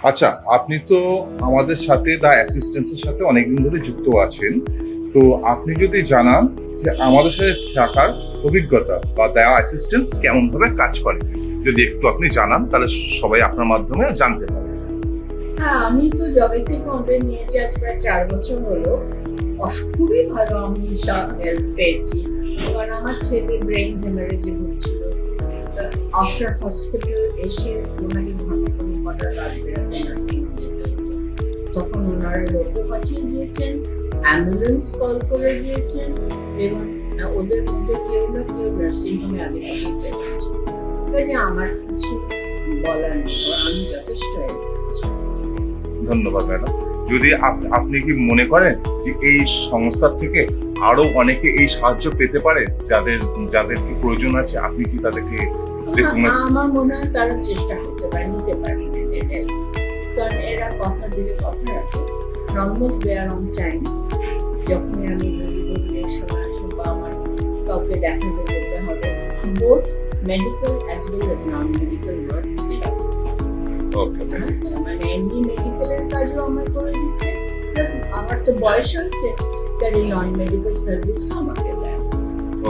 আচ্ছা, আপনি তো আমাদের সাথে দ্য অ্যাসিস্ট্যান্সের সাথে অনেকদিন ধরে যুক্ত আছেন। তো আপনি যদি জানান যে আমাদের সাথে থাকার অভিজ্ঞতা বা দ্য অ্যাসিস্ট্যান্স কেমনভাবে কাজ করে? যদি একটু আপনি জানান তাহলে সবাই আপনার মাধ্যমে জানতে পারে। হ্যাঁ, আমি তো যবে থেকে ওদের নিয়েছি আজ প্রায় ৪ বছর হলো। খুবই ভালো আমি হেল্প পেয়েছি। কারণ আমার ছেলে ব্রেইন হ্যামারেজে ভুগছিল। আফটার হসপিটাল এসে ওনাকে ঘন ঘন করার লাগবে নার্সিং হোমে। তখন ওনারা লোকও পাঠিয়ে দিয়েছেন, অ্যাম্বুলেন্স কল করে দিয়েছেন এবং ওদের মধ্যে কেউ না কেউ নার্সিং হোমে আগে থাকতে পেরেছে। কাজে আমার কিছু বলার নেই, আমি যথেষ্ট হেল্প পেয়েছি। ধন্যবাদ ম্যাডাম। যদি আপনি কি মনে করেন যে এই সংস্থার থেকে আরো অনেকে এই সাহায্য পেতে পারে, যাদেরকে প্রয়োজন আছে, আপনি কি তাদেরকে রেকমেন্ড? আমার মনে হয় তারা চেষ্টা করতে পারে, নিতে পারে এদের, কারণ এরা কথা দিলে কথা রাখে। Almost there on time. যখনই আমি রোগী ধরলে সময় আসুন বা আমার কাউকে দেখাতে যেতে হবে, both medical as well as non medical work okay, মানে এমনি মেডিকেলের কাজও আমায় করে দিচ্ছে, প্লাস আমার তো বয়স হয়েছে, তার এই নন মেডিকেল সার্ভিসও আমাকে দেয়।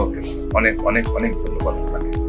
ওকে, অনেক অনেক অনেক ধন্যবাদ আপনাকে।